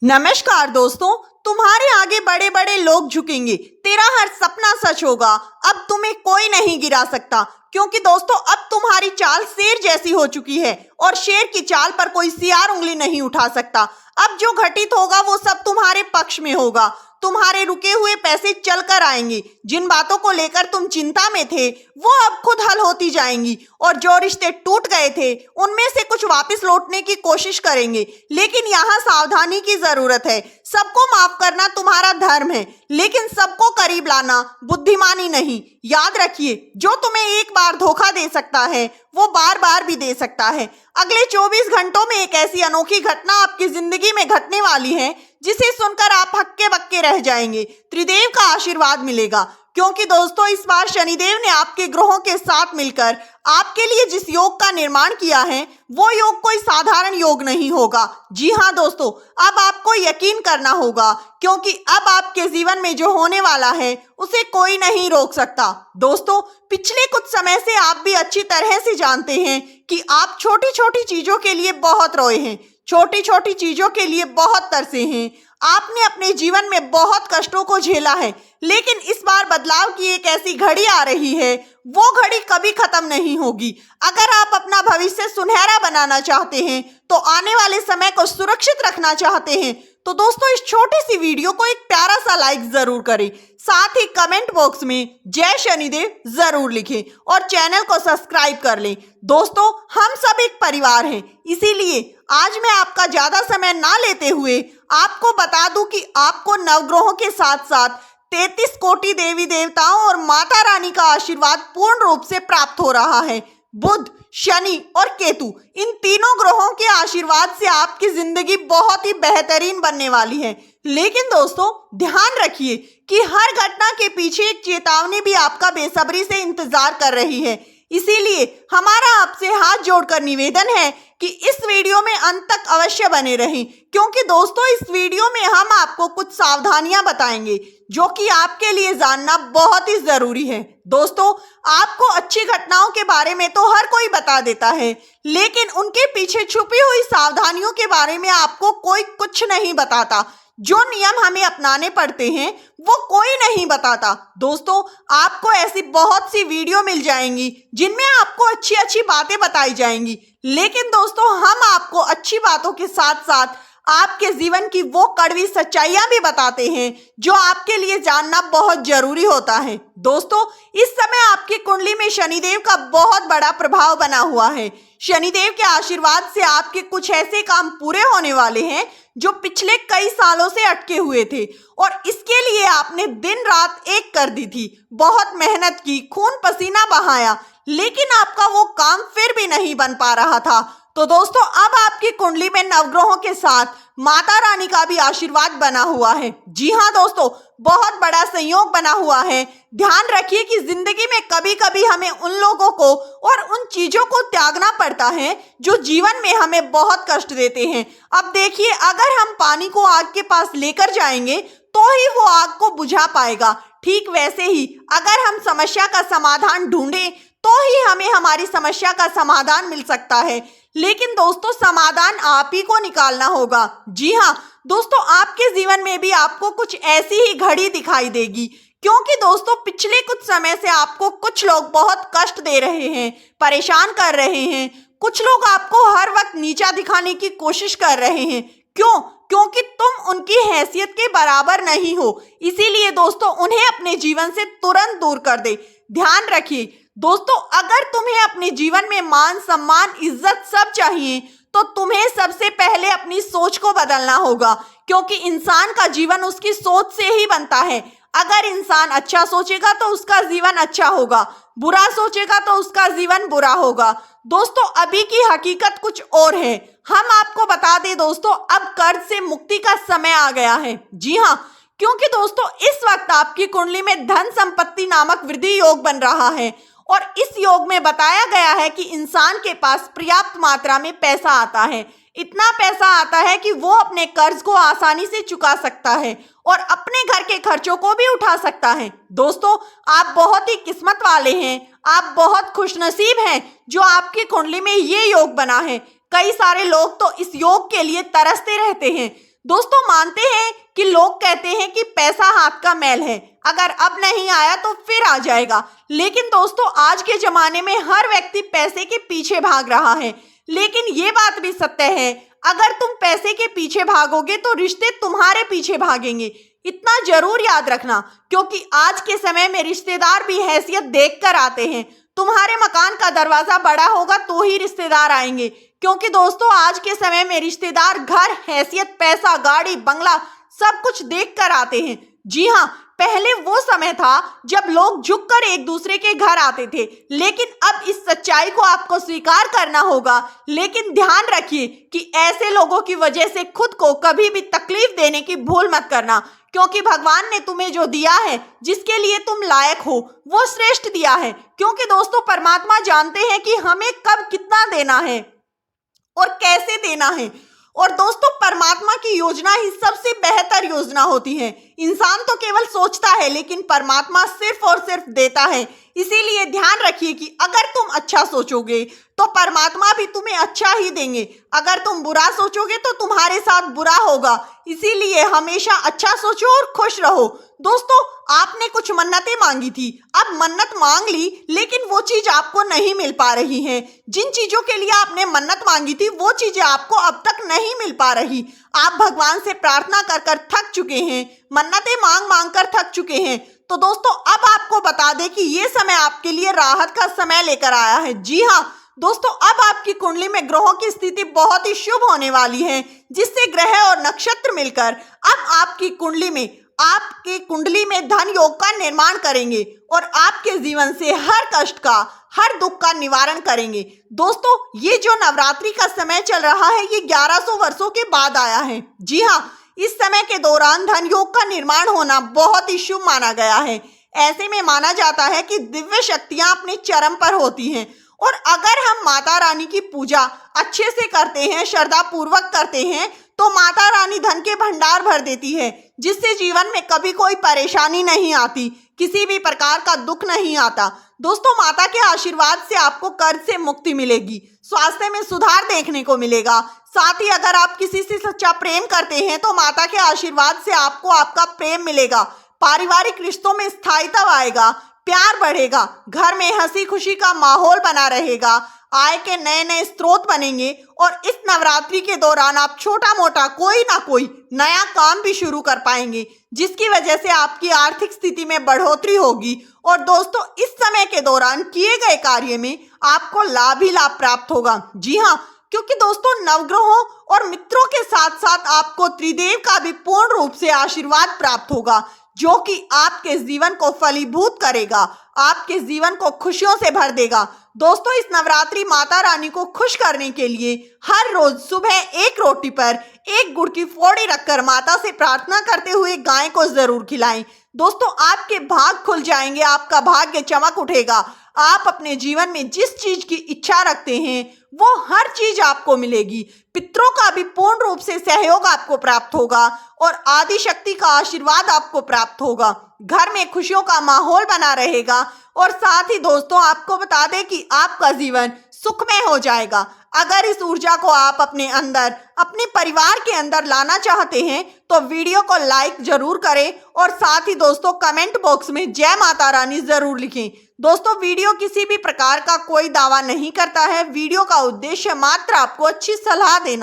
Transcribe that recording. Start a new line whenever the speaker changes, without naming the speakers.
नमस्कार दोस्तों, तुम्हारे आगे बड़े बड़े लोग झुकेंगे, तेरा हर सपना सच होगा। अब तुम्हें कोई नहीं गिरा सकता, क्योंकि दोस्तों अब तुम्हारी चाल शेर जैसी हो चुकी है और शेर की चाल पर कोई सियार उंगली नहीं उठा सकता। अब जो घटित होगा वो सब तुम्हारे पक्ष में होगा। तुम्हारे रुके हुए पैसे चल कर आएंगे। जिन बातों को लेकर तुम चिंता में थे वो अब खुद हल होती जाएंगी, और जो रिश्ते टूट गए थे उनमें से कुछ वापस लौटने की कोशिश करेंगे। लेकिन यहाँ सावधानी की जरूरत है। सबको माफ करना तुम्हारा धर्म है, लेकिन सबको करीब लाना बुद्धिमानी नहीं। याद रखिए, जो तुम्हें एक बार धोखा दे सकता है वो बार बार भी दे सकता है। अगले 24 घंटों में एक ऐसी अनोखी घटना आपकी जिंदगी में घटने वाली है जिसे सुनकर आप हक्के बक्के रह जाएंगे। त्रिदेव का आशीर्वाद मिलेगा, क्योंकि दोस्तों इस बार शनिदेव ने आपके ग्रहों के साथ मिलकर आपके लिए जिस योग का निर्माण किया है वो योग कोई साधारण योग नहीं होगा। जी हाँ दोस्तों, अब आपको यकीन करना होगा, क्योंकि अब आपके जीवन में जो होने वाला है उसे कोई नहीं रोक सकता। दोस्तों पिछले कुछ समय से आप भी अच्छी तरह से जानते हैं कि आप छोटी छोटी चीजों के लिए बहुत रोए हैं, छोटी छोटी चीजों के लिए बहुत तरसे हैं। आपने अपने जीवन में बहुत कष्टों को झेला है, लेकिन इस बार बदलाव की एक ऐसी घड़ी आ रही है, वो घड़ी कभी खत्म नहीं होगी। अगर आप अपना भविष्य सुनहरा बनाना चाहते हैं, तो आने वाले समय को सुरक्षित रखना चाहते हैं, तो दोस्तों इस छोटी सी वीडियो को एक प्यारा सा लाइक जरूर करें। साथ ही कमेंट बॉक्स में जय शनिदेव जरूर लिखें और चैनल को सब्सक्राइब कर लें। दोस्तों हम सब एक परिवार हैं, इसीलिए आज मैं आपका ज्यादा समय ना लेते हुए आपको बता दूं कि आपको नवग्रहों के साथ साथ 33 कोटि देवी देवताओं और माता रानी का आशीर्वाद पूर्ण रूप से प्राप्त हो रहा है। बुध, शनि और केतु, इन तीनों ग्रहों के आशीर्वाद से आपकी जिंदगी बहुत ही बेहतरीन बनने वाली है। लेकिन दोस्तों ध्यान रखिए कि हर घटना के पीछे एक चेतावनी भी आपका बेसब्री से इंतजार कर रही है। इसीलिए हमारा आपसे हाथ जोड़कर निवेदन है कि इस वीडियो में अंत तक अवश्य बने रहें, क्योंकि दोस्तों इस वीडियो में हम आपको कुछ सावधानियां बताएंगे जो कि आपके लिए जानना बहुत ही जरूरी है। दोस्तों आपको अच्छी घटनाओं के बारे में तो हर कोई बता देता है, लेकिन उनके पीछे छुपी हुई सावधानियों के बारे में आपको कोई कुछ नहीं बताता। जो नियम हमें अपनाने पड़ते हैं वो कोई नहीं बताता। दोस्तों आपको ऐसी बहुत सी वीडियो मिल जाएंगी जिनमें आपको अच्छी अच्छी बातें बताई जाएंगी, लेकिन दोस्तों हम आपको अच्छी बातों के साथ साथ आपके जीवन की वो कड़वी सच्चाइयां भी बताते हैं जो आपके लिए जानना बहुत जरूरी होता है। दोस्तों इस समय आपकी कुंडली में शनिदेव का बहुत बड़ा प्रभाव बना हुआ है। शनिदेव के आशीर्वाद से आपके कुछ ऐसे काम पूरे होने वाले हैं जो पिछले कई सालों से अटके हुए थे, और इसके लिए आपने दिन रात एक कर दी थी, बहुत मेहनत की, खून पसीना बहाया, लेकिन आपका वो काम फिर भी नहीं बन पा रहा था। तो दोस्तों अब आपकी कुंडली में नवग्रहों के साथ माता रानी का भी आशीर्वाद बना हुआ है। जी हाँ दोस्तों, बहुत बड़ा संयोग बना हुआ है। ध्यान रखिए कि जिंदगी में कभी कभी हमें उन लोगों को और उन चीजों को त्यागना पड़ता है जो जीवन में हमें बहुत कष्ट देते हैं। अब देखिए, अगर हम पानी को आग के पास लेकर जाएंगे तो ही वो आग को बुझा पाएगा। ठीक वैसे ही अगर हम समस्या का समाधान ढूंढें तो ही हमें हमारी समस्या का समाधान मिल सकता है, लेकिन दोस्तों समाधान आप ही को निकालना होगा। जी हाँ दोस्तों, आपके जीवन में भी आपको कुछ ऐसी ही घड़ी दिखाई देगी, क्योंकि दोस्तों पिछले कुछ समय से आपको कुछ लोग बहुत कष्ट दे रहे हैं, परेशान कर रहे हैं। कुछ लोग आपको हर वक्त नीचा दिखाने की कोशिश कर रहे हैं। क्यों? क्योंकि तुम उनकी हैसियत के बराबर नहीं हो। इसीलिए दोस्तों उन्हें अपने जीवन से तुरंत दूर कर दे। ध्यान रखिए दोस्तों, अगर तुम्हें अपने जीवन में मान सम्मान इज्जत सब चाहिए तो तुम्हें सबसे पहले अपनी सोच को बदलना होगा, क्योंकि इंसान का जीवन उसकी सोच से ही बनता है। अगर इंसान अच्छा सोचेगा तो उसका जीवन अच्छा होगा, बुरा सोचेगा तो उसका जीवन बुरा होगा। दोस्तों अभी की हकीकत कुछ और है। हम आपको बता दें दोस्तों, अब कर्ज से मुक्ति का समय आ गया है। जी हाँ, क्योंकि दोस्तों इस वक्त आपकी कुंडली में धन संपत्ति नामक वृद्धि योग बन रहा है, और इस योग में बताया गया है कि इंसान के पास पर्याप्त मात्रा में पैसा आता है। इतना पैसा आता है कि वो अपने कर्ज को आसानी से चुका सकता है और अपने घर के खर्चों को भी उठा सकता है। दोस्तों आप बहुत ही किस्मत वाले हैं, आप बहुत खुशनसीब हैं जो आपकी कुंडली में ये योग बना है। कई सारे लोग तो इस योग के लिए तरसते रहते हैं। दोस्तों मानते हैं कि लोग कहते हैं कि पैसा हाथ का मैल है, अगर अब नहीं आया तो फिर आ जाएगा। लेकिन दोस्तों आज के जमाने में हर व्यक्ति पैसे के पीछे भाग रहा है, लेकिन ये बात भी सत्य है, अगर तुम पैसे के पीछे भागोगे तो रिश्ते तुम्हारे पीछे भागेंगे। इतना जरूर याद रखना, क्योंकि आज के समय में रिश्तेदार भी हैसियत देखकर आते हैं। तुम्हारे मकान का दरवाजा बड़ा होगा तो ही रिश्तेदार आएंगे, क्योंकि दोस्तों आज के समय में रिश्तेदार घर, हैसियत, पैसा, गाड़ी, बंगला सब कुछ देखकर आते हैं। जी हाँ, पहले वो समय था जब लोग झुककर एक दूसरे के घर आते थे, लेकिन अब इस सच्चाई को आपको स्वीकार करना होगा। लेकिन ध्यान रखिए कि ऐसे लोगों की वजह से खुद को कभी भी तकलीफ देने की भूल मत करना, क्योंकि भगवान ने तुम्हें जो दिया है, जिसके लिए तुम लायक हो, वो श्रेष्ठ दिया है। क्योंकि दोस्तों परमात्मा जानते हैं कि हमें कब कितना देना है और कैसे देना है। और दोस्तों परमात्मा की योजना ही सबसे बेहतर योजना होती है। इंसान तो केवल सोचता है, लेकिन परमात्मा सिर्फ और सिर्फ देता है। इसीलिए ध्यान रखिए कि अगर तुम अच्छा सोचोगे तो परमात्मा भी तुम्हें अच्छा ही देंगे, अगर तुम बुरा सोचोगे तो तुम्हारे साथ बुरा होगा। इसीलिए हमेशा अच्छा सोचो और खुश रहो। दोस्तों आपने कुछ मन्नतें मांगी थी, अब मन्नत मांग ली, लेकिन वो चीज आपको नहीं मिल पा रही है। जिन चीजों के लिए आपने मन्नत मांगी थी वो चीजें आपको अब तक नहीं मिल पा रही। आप भगवान से प्रार्थना कर कर थक चुके हैं, मन्नतें मांग मांग कर थक चुके हैं। तो दोस्तों अब आपको बता दें कि ये समय आपके लिए राहत का समय लेकर आया है। जी हाँ दोस्तों, अब आपकी कुंडली में ग्रहों की स्थिति बहुत ही शुभ होने वाली है, जिससे ग्रह और नक्षत्र मिलकर अब आपकी कुंडली में धन योग का निर्माण करेंगे और आपके जीवन से हर कष्ट का, हर दुख का निवारण करेंगे। दोस्तों ये जो नवरात्रि का समय चल रहा है, ये 1100 वर्षों के बाद आया है। जी हाँ, इस समय के दौरान धन योग का निर्माण होना बहुत ही शुभ माना गया है। ऐसे में माना जाता है कि दिव्य शक्तियां अपने चरम पर होती हैं, और अगर हम माता रानी की पूजा अच्छे से करते हैं, श्रद्धा पूर्वक करते हैं, तो माता रानी धन के भंडार भर देती है, जिससे जीवन में कभी कोई परेशानी नहीं आती, किसी भी प्रकार का दुख नहीं आता। दोस्तों माता के आशीर्वाद से आपको कर्ज से मुक्ति मिलेगी, स्वास्थ्य में सुधार देखने को मिलेगा। साथ ही अगर आप किसी से सच्चा प्रेम करते हैं तो माता के आशीर्वाद से आपको आपका प्रेम मिलेगा, पारिवारिक रिश्तों में स्थायित्व आएगा, प्यार बढ़ेगा, घर में हंसी खुशी का माहौल बना रहेगा, आय के नए नए स्रोत बनेंगे। और इस नवरात्रि के दौरान आप छोटा मोटा कोई ना कोई नया काम भी शुरू कर पाएंगे, जिसकी वजह से आपकी आर्थिक स्थिति में बढ़ोतरी होगी। और दोस्तों इस समय के दौरान किए गए कार्य में आपको लाभ ही लाभ प्राप्त होगा। जी हाँ, क्योंकि दोस्तों नवग्रहों और मित्रों के साथ साथ आपको त्रिदेव का भी पूर्ण रूप से आशीर्वाद प्राप्त होगा, जो कि आपके जीवन को फलीभूत करेगा, आपके जीवन को खुशियों से भर देगा। दोस्तों इस नवरात्रि माता रानी को खुश करने के लिए हर रोज सुबह एक रोटी पर एक गुड़ की फोड़ी रखकर माता से प्रार्थना करते हुए गाय को जरूर खिलाएं। दोस्तों आपके भाग खुल जाएंगे, आपका भाग्य चमक उठेगा। आप अपने जीवन में जिस चीज की इच्छा रखते हैं वो हर चीज आपको मिलेगी। पितरों का भी पूर्ण रूप से सहयोग आपको प्राप्त होगा और आदि शक्ति का आशीर्वाद आपको प्राप्त होगा। घर में खुशियों का माहौल बना रहेगा। और साथ ही दोस्तों आपको बता दें कि आपका जीवन सुखमय हो जाएगा। अगर इस ऊर्जा को आप अपने अंदर, अपने परिवार के अंदर लाना चाहते हैं तो वीडियो को लाइक जरूर करें और साथ ही दोस्तों कमेंट बॉक्स में जय माता रानी जरूर लिखें। दोस्तों वीडियो किसी भी प्रकार का कोई दावा नहीं करता है, वीडियो का उद्देश्य मात्र आपको अच्छी सलाह देना है।